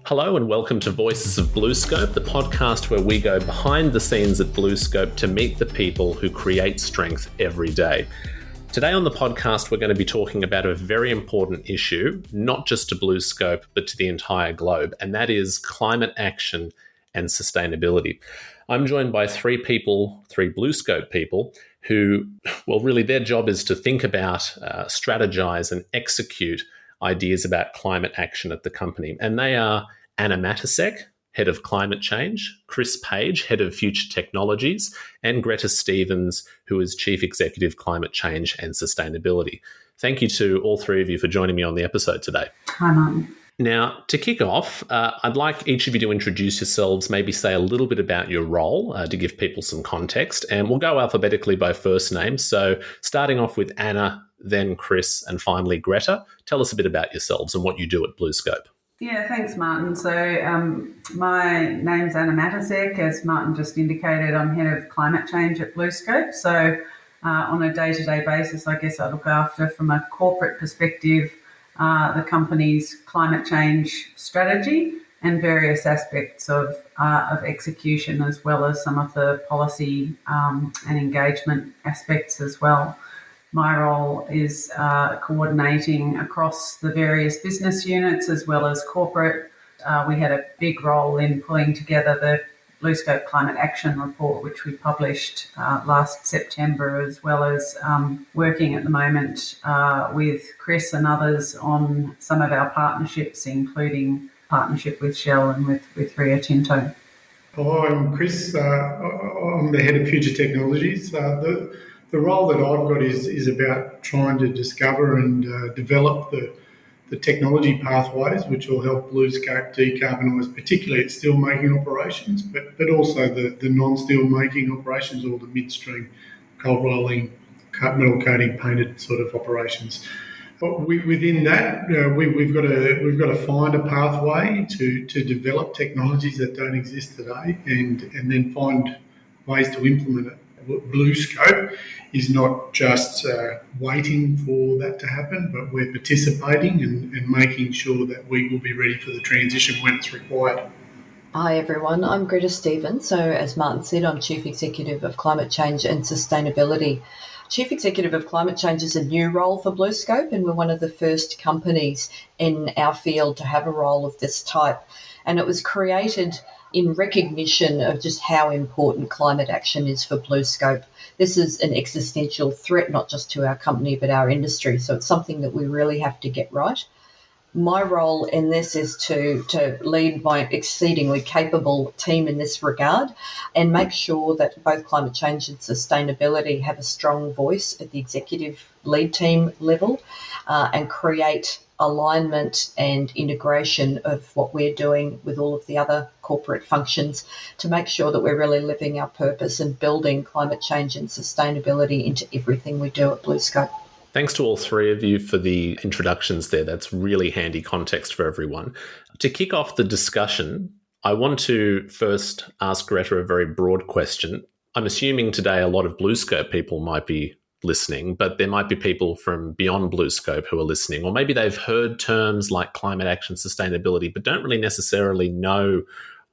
Hello and welcome to Voices of BlueScope, the podcast where we go behind the scenes at BlueScope to meet the people who create strength every day. Today on the podcast, we're going to be talking about a very important issue, not just to BlueScope, but to the entire globe, and that is climate action and sustainability. I'm joined by three BlueScope people who, well, really their job is to think about, strategize and execute ideas about climate action at the company. And they are Anna Matysek, Head of Climate Change, Chris Page, Head of Future Technologies, and Gretta Stephens, who is Chief Executive Climate Change and Sustainability. Thank you to all three of you for joining me on the episode today. Hi, Martin. Now, to kick off, I'd like each of you to introduce yourselves, maybe say a little bit about your role to give people some context, and we'll go alphabetically by first name. So starting off with Anna, then Chris, and finally Gretta. Tell us a bit about yourselves and what you do at BlueScope. Yeah, thanks, Martin. So my name's Anna Matysek. As Martin just indicated, I'm Head of Climate Change at BlueScope. So on a day-to-day basis, I guess I look after, from a corporate perspective, the company's climate change strategy and various aspects of execution, as well as some of the policy and engagement aspects as well. My role is coordinating across the various business units as well as corporate. We had a big role in pulling together the BlueScope Climate Action Report, which we published last September, as well as working at the moment with Chris and others on some of our partnerships, including partnership with Shell and with Rio Tinto. Hello, I'm Chris. I'm the Head of Future Technologies. The role that I've got is about trying to discover and develop the technology pathways which will help BlueScope decarbonise, particularly its steel-making operations, but also the non-steel-making operations, or the midstream cold rolling, metal coating, painted sort of operations. But within that, we've got to find a pathway to develop technologies that don't exist today, and then find ways to implement it. BlueScope is not just waiting for that to happen, but we're participating and making sure that we will be ready for the transition when it's required. Hi everyone, I'm Gretta Stephens. So as Martin said, I'm Chief Executive of Climate Change and Sustainability. Chief Executive of Climate Change is a new role for BlueScope, and we're one of the first companies in our field to have a role of this type. And it was created in recognition of just how important climate action is for BlueScope. This is an existential threat, not just to our company, but our industry. So it's something that we really have to get right. My role in this is to lead my exceedingly capable team in this regard and make sure that both climate change and sustainability have a strong voice at the executive lead team level and create alignment and integration of what we're doing with all of the other corporate functions to make sure that we're really living our purpose and building climate change and sustainability into everything we do at BlueScope. Thanks to all three of you for the introductions there. That's really handy context for everyone. To kick off the discussion, I want to first ask Gretta a very broad question. I'm assuming today a lot of BlueScope people might be listening, but there might be people from beyond BlueScope who are listening, or maybe they've heard terms like climate action, sustainability, but don't really necessarily know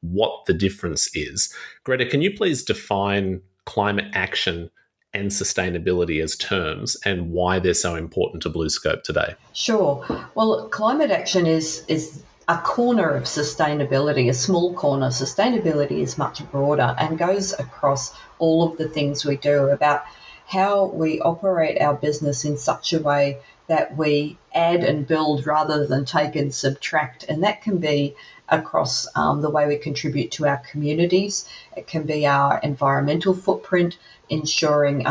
what the difference is. Gretta, can you please define climate action and sustainability as terms and why they're so important to BlueScope today? Sure. Well, climate action is a corner of sustainability, a small corner. Sustainability is much broader and goes across all of the things we do, about how we operate our business in such a way that we add and build rather than take and subtract. And that can be across the way we contribute to our communities. It can be our environmental footprint, ensuring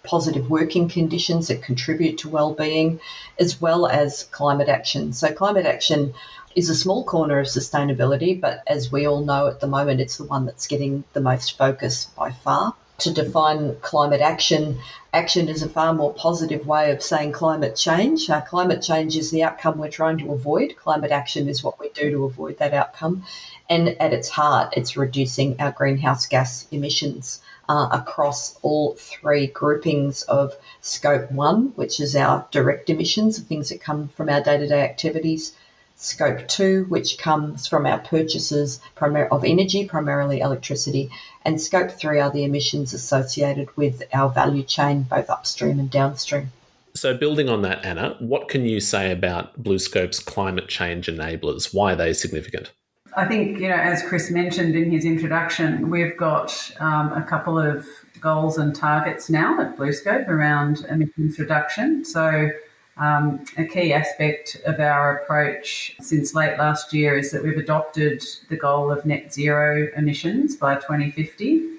positive working conditions that contribute to well-being, as well as climate action. So climate action is a small corner of sustainability, but as we all know at the moment, it's the one that's getting the most focus by far. To define climate action, action is a far more positive way of saying climate change. Climate change is the outcome we're trying to avoid. Climate action is what we do to avoid that outcome. And at its heart, it's reducing our greenhouse gas emissions. across all three groupings of Scope 1, which is our direct emissions, things that come from our day-to-day activities, Scope 2, which comes from our purchases of energy, primarily electricity, and Scope 3 are the emissions associated with our value chain, both upstream and downstream. So building on that, Anna, what can you say about BlueScope's climate change enablers? Why are they significant? I think, as Chris mentioned in his introduction, we've got a couple of goals and targets now at BlueScope around emissions reduction. So a key aspect of our approach since late last year is that we've adopted the goal of net zero emissions by 2050.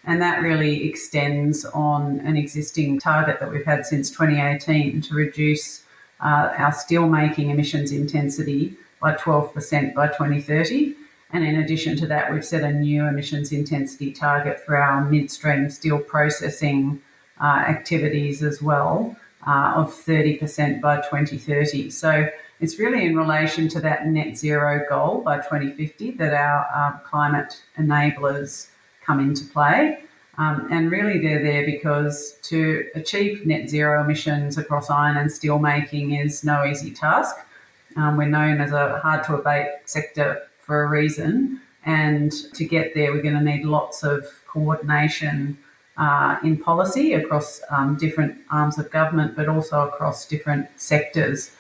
And that really extends on an existing target that we've had since 2018 to reduce our steelmaking emissions intensity by 12% by 2030. And in addition to that, we've set a new emissions intensity target for our midstream steel processing activities as well, of 30% by 2030. So it's really in relation to that net zero goal by 2050 that our climate enablers come into play. And really they're there because to achieve net zero emissions across iron and steel making is no easy task. We're known as a hard to abate sector for a reason. And to get there, we're going to need lots of coordination in policy across different arms of government, but also across different sectors.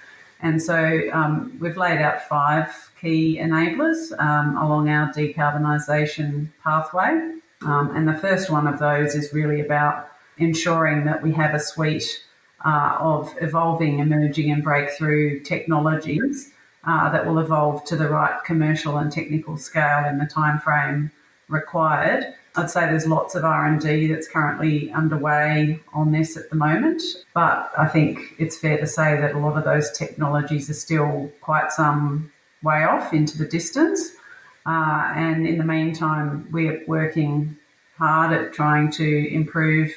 And so we've laid out 5 key enablers along our decarbonisation pathway. And the first one of those is really about ensuring that we have a suite of evolving, emerging and breakthrough technologies that will evolve to the right commercial and technical scale in the timeframe required. I'd say there's lots of R&D that's currently underway on this at the moment, but I think it's fair to say that a lot of those technologies are still quite some way off into the distance. And in the meantime, we're working hard at trying to improve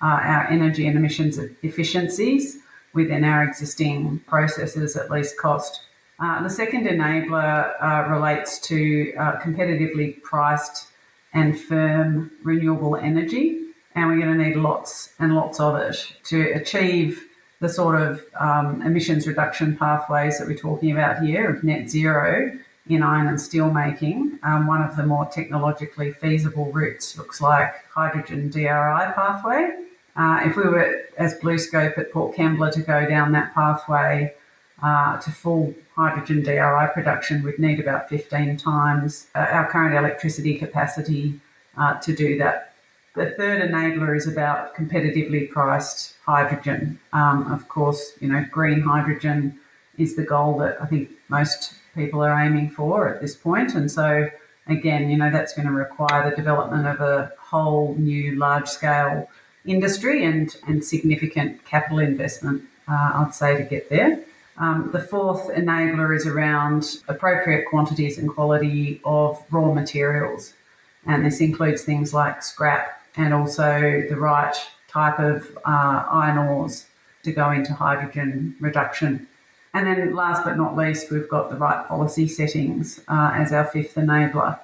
our energy and emissions efficiencies within our existing processes at least cost. The second enabler relates to competitively priced and firm renewable energy, and we're going to need lots and lots of it to achieve the sort of emissions reduction pathways that we're talking about here of net zero in iron and steel making. One of the more technologically feasible routes looks like hydrogen DRI pathway. If we were, as BlueScope at Port Kembla, to go down that pathway to full hydrogen DRI production, we'd need about 15 times our current electricity capacity to do that. The third enabler is about competitively priced hydrogen. Of course, green hydrogen is the goal that I think most people are aiming for at this point. And so, again, that's going to require the development of a whole new large-scale industry and significant capital investment, I'd say, to get there. The fourth enabler is around appropriate quantities and quality of raw materials. And this includes things like scrap and also the right type of iron ores to go into hydrogen reduction. And then last but not least, we've got the right policy settings as our fifth enabler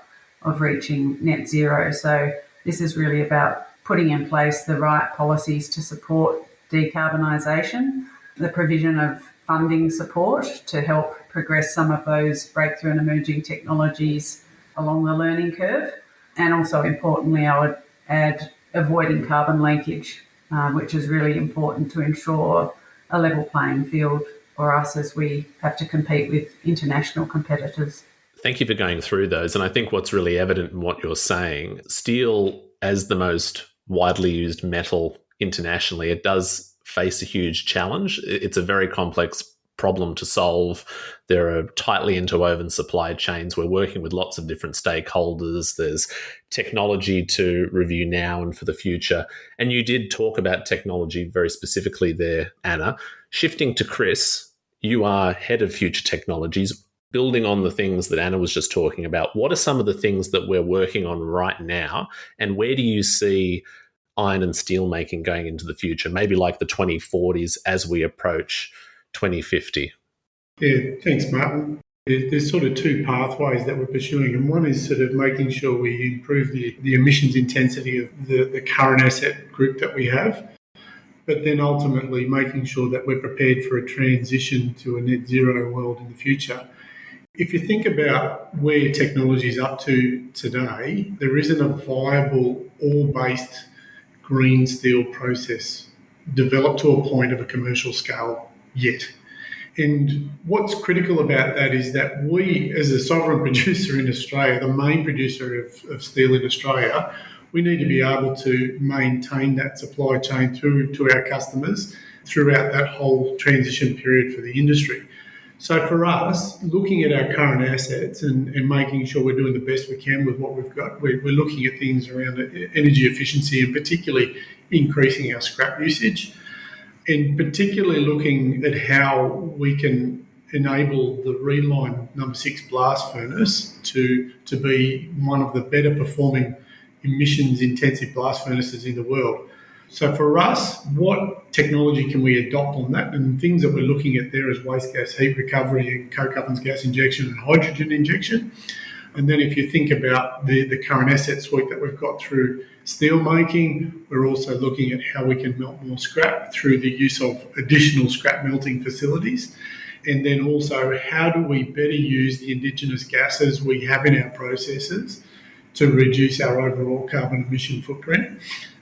of reaching net zero. So this is really about putting in place the right policies to support decarbonisation, the provision of funding support to help progress some of those breakthrough and emerging technologies along the learning curve. And also importantly, I would add avoiding carbon leakage, which is really important to ensure a level playing field for us as we have to compete with international competitors. Thank you for going through those. And I think what's really evident in what you're saying, steel as the most widely used metal internationally, it does face a huge challenge. It's a very complex problem to solve. There are tightly interwoven supply chains. We're working with lots of different stakeholders. There's technology to review now and for the future. And you did talk about technology very specifically there, Anna. Shifting to Chris, you are head of future technologies. Building on the things that Anna was just talking about, what are some of the things that we're working on right now? And where do you see iron and steel making going into the future, maybe like the 2040s as we approach 2050? Yeah, thanks, Martin. There's sort of two pathways that we're pursuing, and one is sort of making sure we improve the emissions intensity of the current asset group that we have, but then ultimately making sure that we're prepared for a transition to a net zero world in the future. If you think about where technology is up to today, there isn't a viable ore-based green steel process developed to a point of a commercial scale yet. And what's critical about that is that we, as a sovereign producer in Australia, the main producer of steel in Australia, we need to be able to maintain that supply chain through to our customers throughout that whole transition period for the industry. So for us, looking at our current assets and making sure we're doing the best we can with what we've got, we're looking at things around energy efficiency and particularly increasing our scrap usage, and particularly looking at how we can enable the Reline number 6 blast furnace to be one of the better performing emissions intensive blast furnaces in the world. So for us, what technology can we adopt on that? And things that we're looking at there is waste gas heat recovery and coke ovens gas injection and hydrogen injection. And then if you think about the current asset suite that we've got through steel making, we're also looking at how we can melt more scrap through the use of additional scrap melting facilities. And then also, how do we better use the indigenous gases we have in our processes to reduce our overall carbon emission footprint?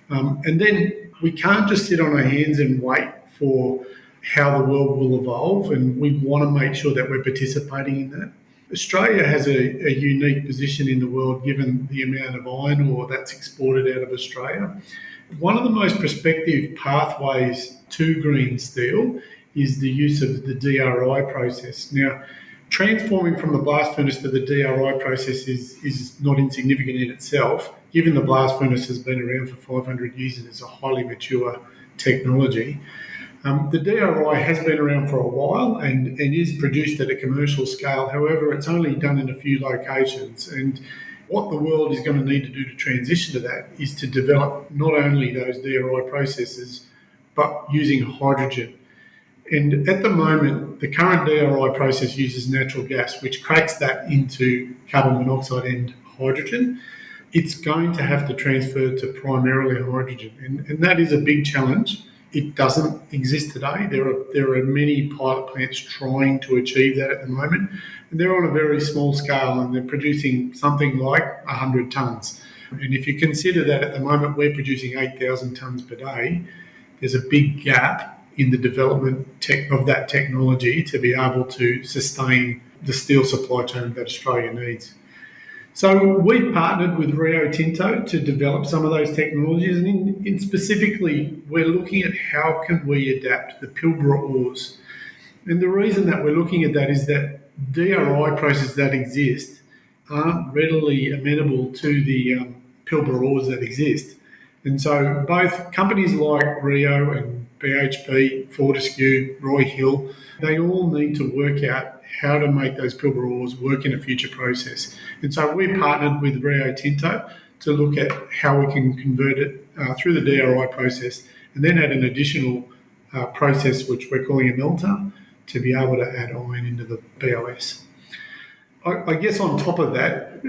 And then we can't just sit on our hands and wait for how the world will evolve, and we want to make sure that we're participating in that. Australia has a unique position in the world given the amount of iron ore that's exported out of Australia. One of the most prospective pathways to green steel is the use of the DRI process. Now, transforming from the blast furnace to the DRI process is not insignificant in itself, given the blast furnace has been around for 500 years and is a highly mature technology. The DRI has been around for a while and is produced at a commercial scale. However, it's only done in a few locations. And what the world is going to need to do to transition to that is to develop not only those DRI processes, but using hydrogen. And at the moment, the current DRI process uses natural gas, which cracks that into carbon monoxide and hydrogen. It's going to have to transfer to primarily hydrogen. And that is a big challenge. It doesn't exist today. There are many pilot plants trying to achieve that at the moment. And they're on a very small scale and they're producing something like 100 tonnes. And if you consider that at the moment we're producing 8,000 tonnes per day, there's a big gap in the development of that technology to be able to sustain the steel supply chain that Australia needs. So we've partnered with Rio Tinto to develop some of those technologies, and in specifically, we're looking at how can we adapt the Pilbara ores. And the reason that we're looking at that is that DRI processes that exist aren't readily amenable to the Pilbara ores that exist. And so both companies like Rio and BHP, Fortescue, Roy Hill, they all need to work out how to make those Pilbara ores work in a future process. And so we've partnered with Rio Tinto to look at how we can convert it through the DRI process and then add an additional process, which we're calling a melter, to be able to add iron into the BOS. I guess on top of that,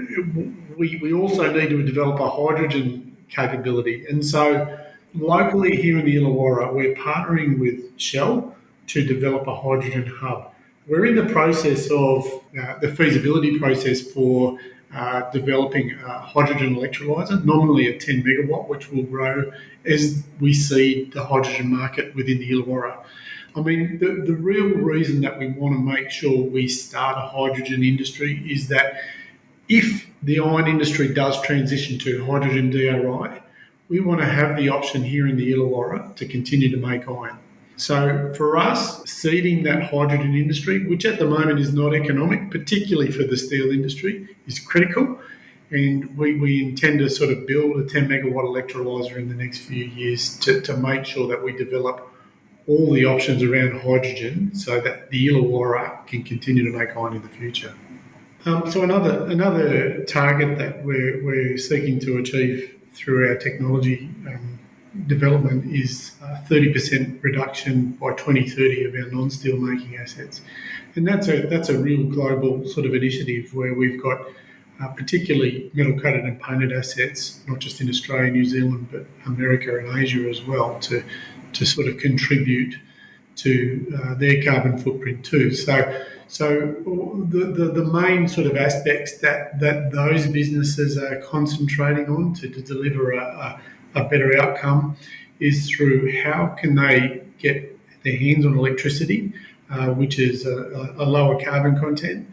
we also need to develop a hydrogen capability. And so locally here in the Illawarra, we're partnering with Shell to develop a hydrogen hub. We're in the process of the feasibility process for developing a hydrogen electrolyser, nominally a 10 megawatt, which will grow as we see the hydrogen market within the Illawarra. I mean, the real reason that we want to make sure we start a hydrogen industry is that if the iron industry does transition to hydrogen DRI, we want to have the option here in the Illawarra to continue to make iron. So for us, seeding that hydrogen industry, which at the moment is not economic, particularly for the steel industry, is critical. And we intend to sort of build a 10 megawatt electrolyser in the next few years to make sure that we develop all the options around hydrogen so that the Illawarra can continue to make iron in the future. So another target that we're seeking to achieve through our technology development is 30% reduction by 2030 of our non-steel making assets. And that's a real global sort of initiative where we've got particularly metal coated and painted assets, not just in Australia, New Zealand, but America and Asia as well, to sort of contribute to their carbon footprint too. So the main sort of aspects that those businesses are concentrating on to deliver a better outcome is through how can they get their hands on electricity, which is a lower carbon content,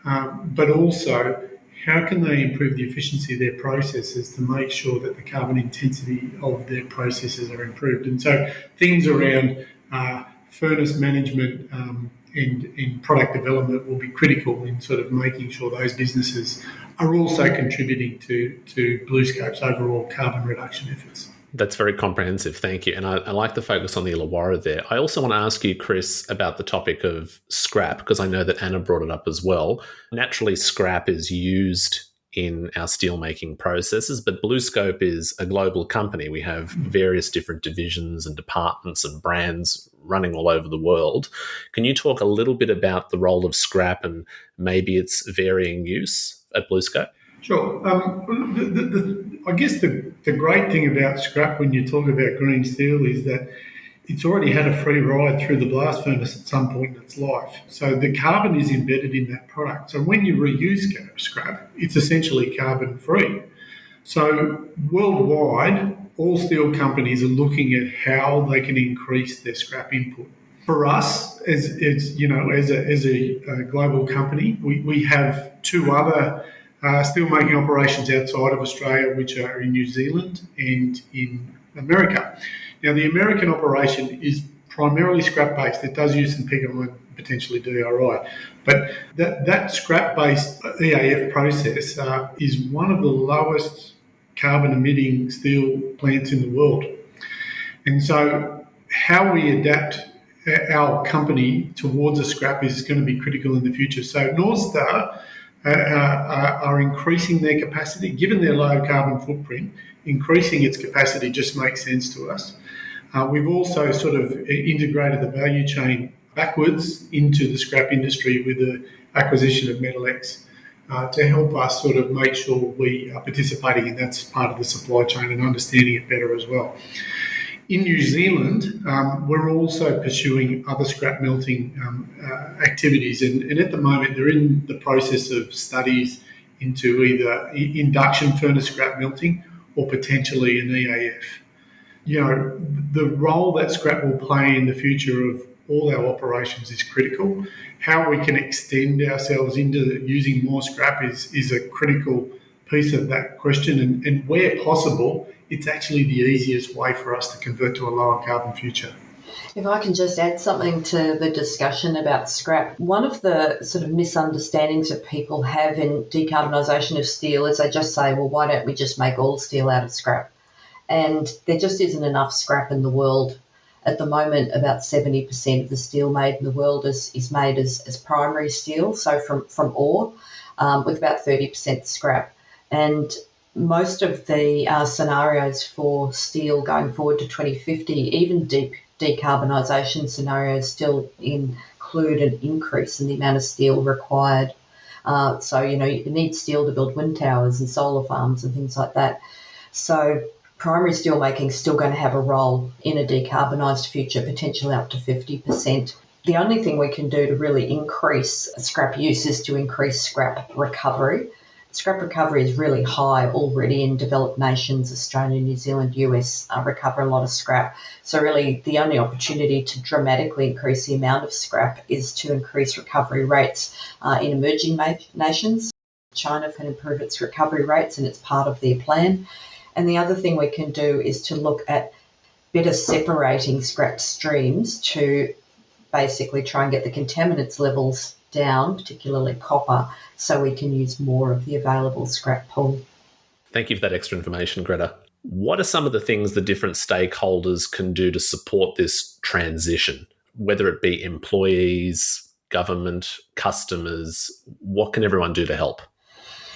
but also how can they improve the efficiency of their processes to make sure that the carbon intensity of their processes are improved. And so things around furnace management and product development will be critical in sort of making sure those businesses are also contributing to BlueScope's overall carbon reduction efforts. That's very comprehensive. Thank you. And I like the focus on the Illawarra there. I also want to ask you, Chris, about the topic of scrap, because I know that Anna brought it up as well. Naturally, scrap is used in our steelmaking processes, but BlueScope is a global company. We have various different divisions and departments and brands running all over the world. Can you talk a little bit about the role of scrap and maybe its varying use at BlueScope? Sure. I guess the great thing about scrap when you talk about green steel is that it's already had a free ride through the blast furnace at some point in its life. So the carbon is embedded in that product. So when you reuse scrap, it's essentially carbon free. So worldwide, all steel companies are looking at how they can increase their scrap input. For us, as a global company, we have two other steelmaking operations outside of Australia, which are in New Zealand and in America. Now, the American operation is primarily scrap-based. It does use some pig iron, potentially DRI. But that scrap-based EAF process is one of the lowest carbon-emitting steel plants in the world. And so how we adapt our company towards a scrap is going to be critical in the future. So North Star are increasing their capacity. Given their low carbon footprint, increasing its capacity just makes sense to us. We've also sort of integrated the value chain backwards into the scrap industry with the acquisition of Matysek to help us sort of make sure we are participating in that part of the supply chain and understanding it better as well. In New Zealand, we're also pursuing other scrap melting activities, and at the moment they're in the process of studies into either induction furnace scrap melting or potentially an EAF. You know, the role that scrap will play in the future of all our operations is critical. How we can extend ourselves into using more scrap is a critical piece of that question, and where possible, it's actually the easiest way for us to convert to a lower carbon future. If I can just add something to the discussion about scrap, one of the sort of misunderstandings that people have in decarbonisation of steel is they just say, well, why don't we just make all steel out of scrap? And there just isn't enough scrap in the world. At the moment, about 70% of the steel made in the world is made as primary steel, so from ore, with about 30% scrap. And most of the scenarios for steel going forward to 2050, even decarbonisation scenarios, still include an increase in the amount of steel required. So, you need steel to build wind towers and solar farms and things like that. So primary steel making is still going to have a role in a decarbonised future, potentially up to 50%. The only thing we can do to really increase scrap use is to increase scrap recovery. Scrap recovery is really high already in developed nations. Australia, New Zealand, US recover a lot of scrap. So really the only opportunity to dramatically increase the amount of scrap is to increase recovery rates in emerging nations. China can improve its recovery rates and it's part of their plan. And the other thing we can do is to look at better separating scrap streams to basically try and get the contaminants levels down, particularly copper, so we can use more of the available scrap pool. Thank you for that extra information, Gretta. What are some of the things the different stakeholders can do to support this transition, whether it be employees, government, customers? What can everyone do to help?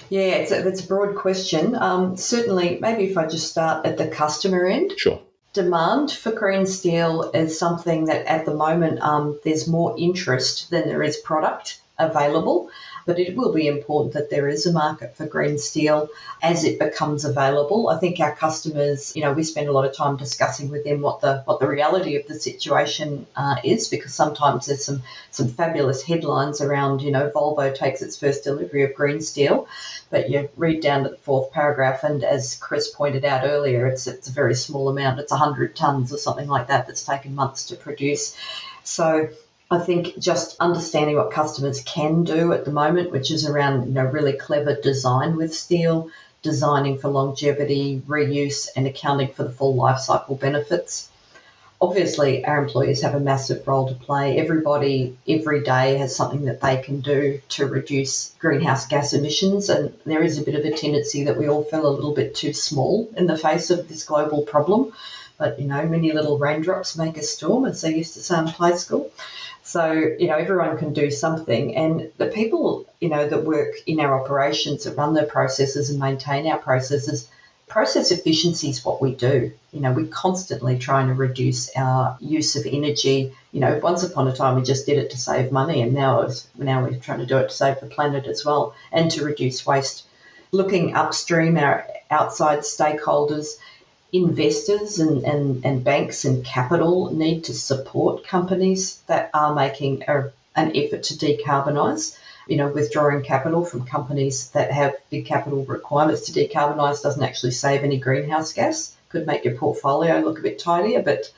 Yeah, that's a broad question. Certainly, maybe if I just start at the customer end. Sure. Demand for green steel is something that at the moment there's more interest than there is product available, but it will be important that there is a market for green steel as it becomes available. I think our customers, we spend a lot of time discussing with them what the reality of the situation is, because sometimes there's some fabulous headlines around, Volvo takes its first delivery of green steel, but you read down to the fourth paragraph, and as Chris pointed out earlier, it's a very small amount. It's 100 tonnes or something like that that's taken months to produce. So I think just understanding what customers can do at the moment, which is around really clever design with steel, designing for longevity, reuse, and accounting for the full life cycle benefits. Obviously, our employees have a massive role to play. Everybody, every day, has something that they can do to reduce greenhouse gas emissions, and there is a bit of a tendency that we all feel a little bit too small in the face of this global problem. But, many little raindrops make a storm, as they used to say in play school. So, everyone can do something. And the people, that work in our operations, that run the processes and maintain our processes, process efficiency is what we do. We're constantly trying to reduce our use of energy. Once upon a time we just did it to save money, and now we're trying to do it to save the planet as well and to reduce waste. Looking upstream, our outside stakeholders, investors and banks and capital need to support companies that are making an effort to decarbonise. Withdrawing capital from companies that have big capital requirements to decarbonise doesn't actually save any greenhouse gas. Could make your portfolio look a bit tidier, but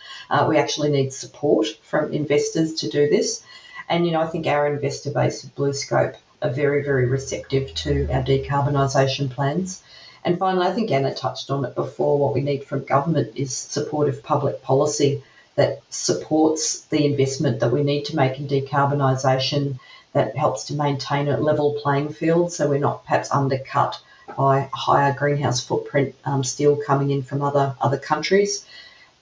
we actually need support from investors to do this. And, I think our investor base of BlueScope are very, very receptive to our decarbonisation plans. And finally, I think Anna touched on it before, what we need from government is supportive public policy that supports the investment that we need to make in decarbonisation, that helps to maintain a level playing field so we're not perhaps undercut by higher greenhouse footprint steel coming in from other countries.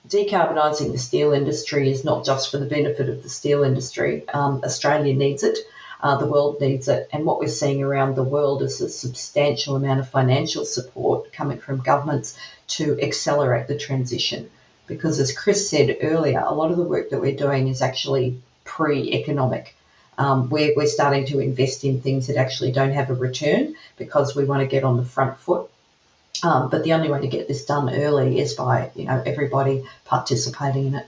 Decarbonising the steel industry is not just for the benefit of the steel industry. Australia needs it. The world needs it. And what we're seeing around the world is a substantial amount of financial support coming from governments to accelerate the transition. Because as Chris said earlier, a lot of the work that we're doing is actually pre-economic. We're starting to invest in things that actually don't have a return because we want to get on the front foot. But the only way to get this done early is by everybody participating in it.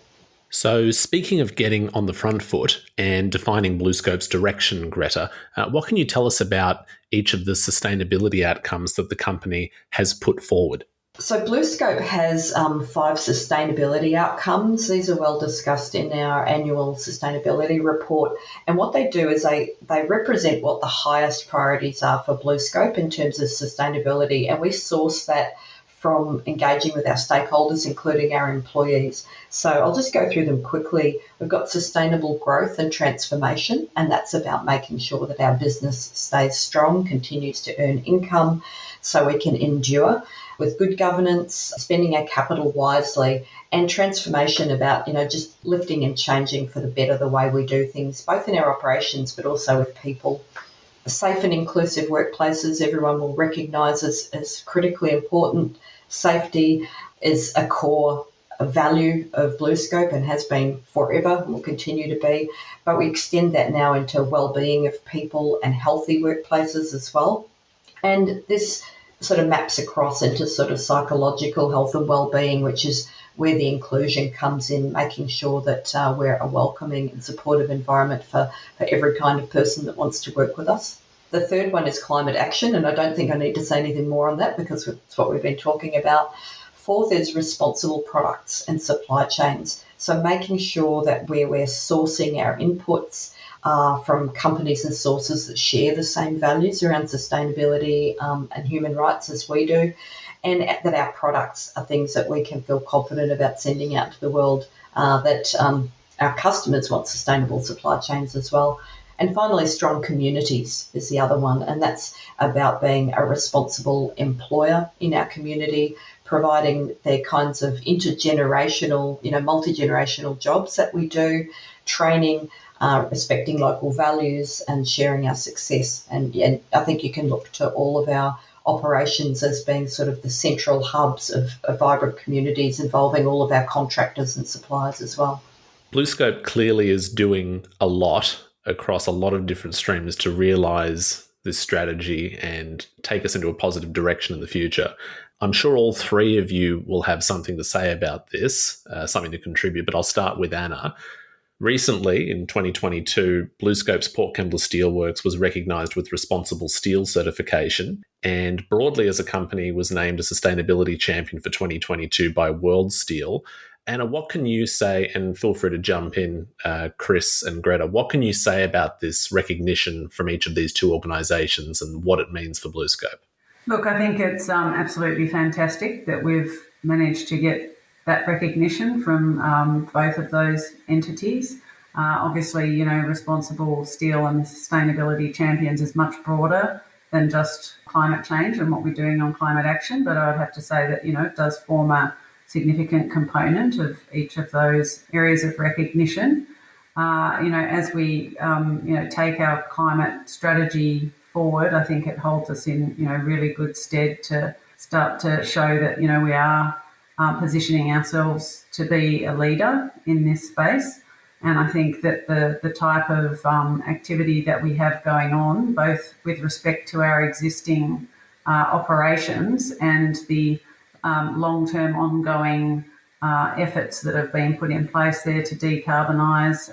So speaking of getting on the front foot and defining BlueScope's direction, Gretta, what can you tell us about each of the sustainability outcomes that the company has put forward? So BlueScope has 5 sustainability outcomes. These are well discussed in our annual sustainability report. And what they do is they represent what the highest priorities are for BlueScope in terms of sustainability. And we source that from engaging with our stakeholders, including our employees. So I'll just go through them quickly. We've got sustainable growth and transformation, and that's about making sure that our business stays strong, continues to earn income so we can endure. With good governance, spending our capital wisely, and transformation about, just lifting and changing for the better the way we do things, both in our operations but also with people. Safe and inclusive workplaces, everyone will recognise as critically important. Safety is a core value of BlueScope and has been forever and will continue to be, but we extend that now into well-being of people and healthy workplaces as well. And this sort of maps across into sort of psychological health and well-being, which is where the inclusion comes in, making sure that we're a welcoming and supportive environment for every kind of person that wants to work with us. The third one is climate action, and I don't think I need to say anything more on that because it's what we've been talking about. Fourth is responsible products and supply chains. So making sure that where we're sourcing our inputs from companies and sources that share the same values around sustainability and human rights as we do, and that our products are things that we can feel confident about sending out to the world, that our customers want sustainable supply chains as well. And finally, strong communities is the other one, and that's about being a responsible employer in our community, providing the kinds of intergenerational, multi-generational jobs that we do, training, respecting local values and sharing our success. And I think you can look to all of our operations as being sort of the central hubs of vibrant communities involving all of our contractors and suppliers as well. BlueScope clearly is doing a lot across a lot of different streams to realise this strategy and take us into a positive direction in the future. I'm sure all three of you will have something to say about this, something to contribute, but I'll start with Anna. Recently, in 2022, BlueScope's Port Kembla Steelworks was recognised with Responsible Steel certification, and broadly as a company was named a Sustainability Champion for 2022 by World Steel. Anna, what can you say, and feel free to jump in, Chris and Gretta, what can you say about this recognition from each of these two organisations and what it means for BlueScope? Look, I think it's absolutely fantastic that we've managed to get that recognition from both of those entities. Obviously, Responsible Steel and the Sustainability Champions is much broader than just climate change and what we're doing on climate action, but I would have to say that, it does form a significant component of each of those areas of recognition. As we, take our climate strategy forward, I think it holds us in, really good stead to start to show that, we are positioning ourselves to be a leader in this space. And I think that the type of activity that we have going on, both with respect to our existing operations and the long-term ongoing efforts that have been put in place there to decarbonise,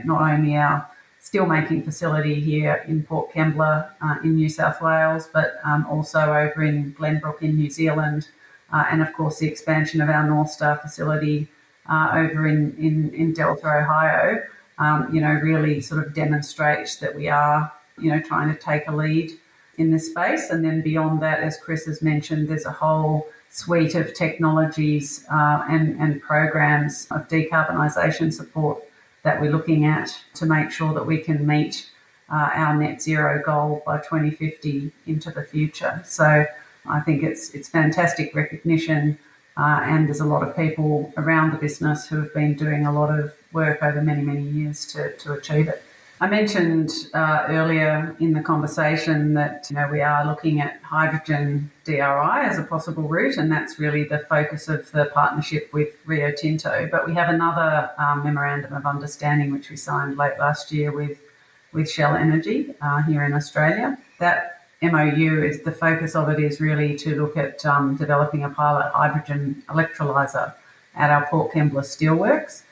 not only our steelmaking facility here in Port Kembla in New South Wales, but also over in Glenbrook in New Zealand, and of course the expansion of our North Star facility over in Delta, Ohio, really sort of demonstrates that we are, trying to take a lead in this space. And then beyond that, as Chris has mentioned, there's a whole suite of technologies and programs of decarbonisation support that we're looking at to make sure that we can meet our net zero goal by 2050 into the future. So I think it's fantastic recognition, and there's a lot of people around the business who have been doing a lot of work over many, many years to achieve it. I mentioned earlier in the conversation that we are looking at hydrogen DRI as a possible route, and that's really the focus of the partnership with Rio Tinto. But we have another memorandum of understanding which we signed late last year with Shell Energy here in Australia. That MOU is the focus of it is really to look at developing a pilot hydrogen electrolyser at our Port Kembla Steelworks.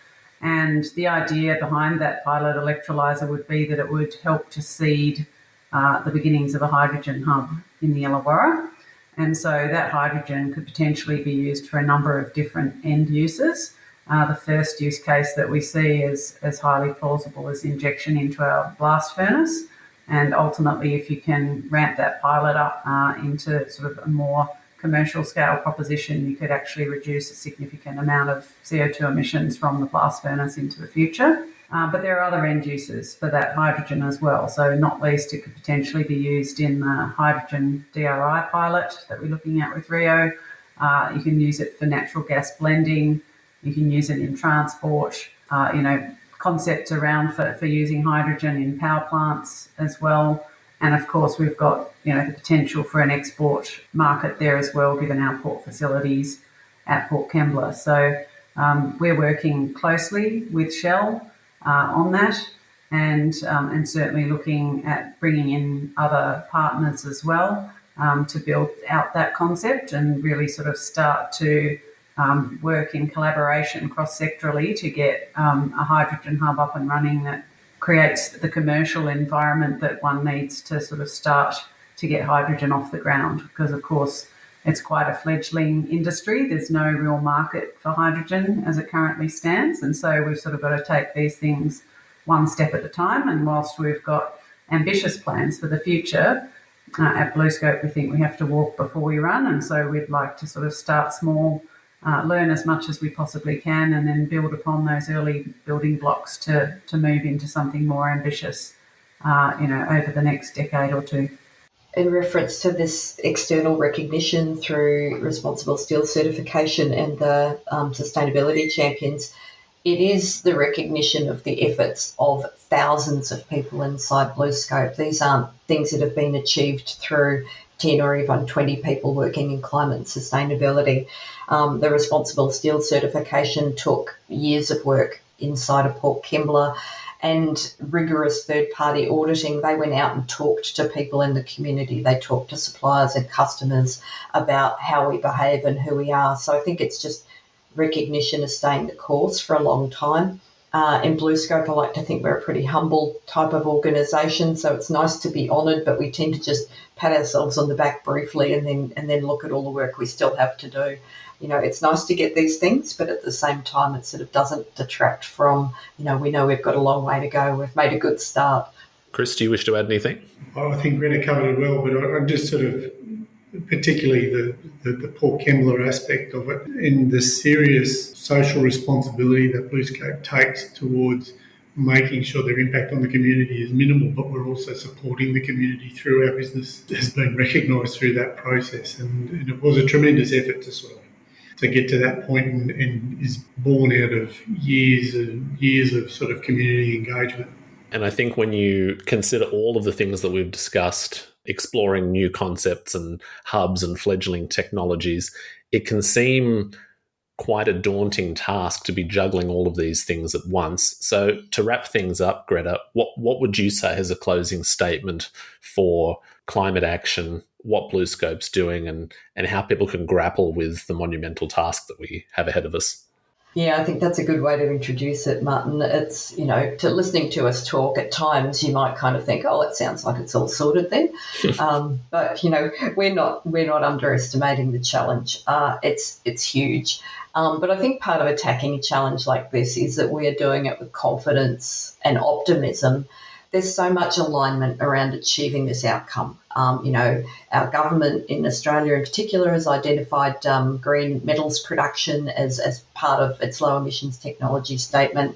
And the idea behind that pilot electrolyser would be that it would help to seed the beginnings of a hydrogen hub in the Illawarra. And so that hydrogen could potentially be used for a number of different end uses. The first use case that we see as highly plausible is injection into our blast furnace. And ultimately, if you can ramp that pilot up into sort of a more commercial scale proposition, you could actually reduce a significant amount of CO2 emissions from the blast furnace into the future. But there are other end uses for that hydrogen as well. So not least, it could potentially be used in the hydrogen DRI pilot that we're looking at with Rio. You can use it for natural gas blending. You can use it in transport, concepts around for using hydrogen in power plants as well. And of course, we've got, the potential for an export market there as well, given our port facilities at Port Kembla. So we're working closely with Shell on that, and certainly looking at bringing in other partners as well to build out that concept and really sort of start to work in collaboration cross-sectorally to get a hydrogen hub up and running that creates the commercial environment that one needs to sort of start to get hydrogen off the ground. Because, of course, it's quite a fledgling industry. There's no real market for hydrogen as it currently stands. And so we've sort of got to take these things one step at a time. And whilst we've got ambitious plans for the future, at BlueScope, we think we have to walk before we run. And so we'd like to sort of start small, learn as much as we possibly can, and then build upon those early building blocks to move into something more ambitious, over the next decade or two. In reference to this external recognition through Responsible Steel certification and the Sustainability Champions, it is the recognition of the efforts of thousands of people inside BlueScope. These aren't things that have been achieved through 10 or even 20 people working in climate and sustainability. The Responsible Steel certification took years of work inside of Port Kembla and rigorous third-party auditing. They went out and talked to people in the community. They talked to suppliers and customers about how we behave and who we are. So I think it's just recognition of staying the course for a long time. In BlueScope, I like to think we're a pretty humble type of organisation, so it's nice to be honoured, but we tend to just pat ourselves on the back briefly and then look at all the work we still have to do. You know, it's nice to get these things, but at the same time, it sort of doesn't detract from, we know we've got a long way to go. We've made a good start. Chris, do you wish to add anything? I think Gretta covered it well, but I just sort of, particularly the Port Kembla aspect of it, and the serious social responsibility that BlueScope takes towards making sure their impact on the community is minimal, but we're also supporting the community through our business, has been recognised through that process. And it was a tremendous effort to get to that point and is born out of years and years of sort of community engagement. And I think when you consider all of the things that we've discussed, exploring new concepts and hubs and fledgling technologies, it can seem quite a daunting task to be juggling all of these things at once. So to wrap things up, Gretta, what would you say as a closing statement for climate action, what BlueScope's doing and how people can grapple with the monumental task that we have ahead of us? Yeah, I think that's a good way to introduce it, Martin. It's, to listening to us talk at times, you might kind of think, oh, it sounds like it's all sorted then. But, we're not underestimating the challenge. It's huge. But I think part of attacking a challenge like this is that we are doing it with confidence and optimism. There's so much alignment around achieving this outcome. Our government in Australia in particular has identified green metals production as part of its low emissions technology statement.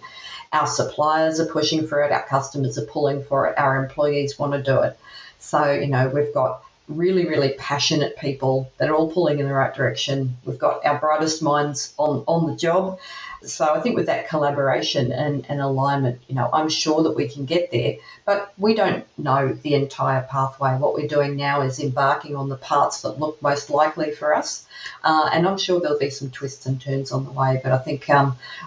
Our suppliers are pushing for it. Our customers are pulling for it. Our employees want to do it. So, we've got really, really passionate people that are all pulling in the right direction. We've got our brightest minds on the job. So I think with that collaboration and alignment, I'm sure that we can get there, but we don't know the entire pathway. What we're doing now is embarking on the parts that look most likely for us. And I'm sure there'll be some twists and turns on the way. But I think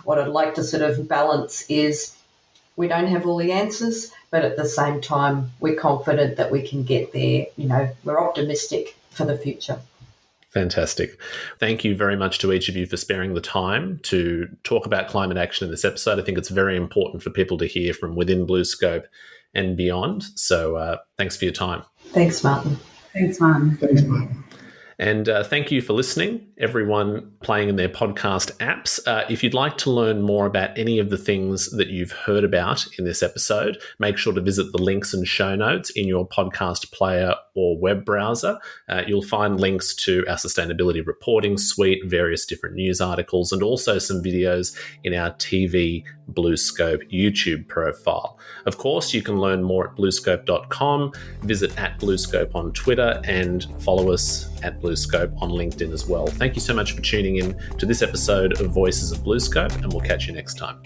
what I'd like to sort of balance is we don't have all the answers, but at the same time, we're confident that we can get there. We're optimistic for the future. Fantastic. Thank you very much to each of you for sparing the time to talk about climate action in this episode. I think it's very important for people to hear from within BlueScope and beyond. So thanks for your time. Thanks, Martin. Thanks, Martin. Thanks, Martin. And thank you for listening, everyone playing in their podcast apps. If you'd like to learn more about any of the things that you've heard about in this episode, make sure to visit the links and show notes in your podcast player or web browser. You'll find links to our sustainability reporting suite, various different news articles, and also some videos in our TV BlueScope YouTube profile. Of course, you can learn more at bluescope.com, visit @BlueScope on Twitter, and follow us at BlueScope on LinkedIn as well. Thank you so much for tuning in to this episode of Voices of BlueScope, and we'll catch you next time.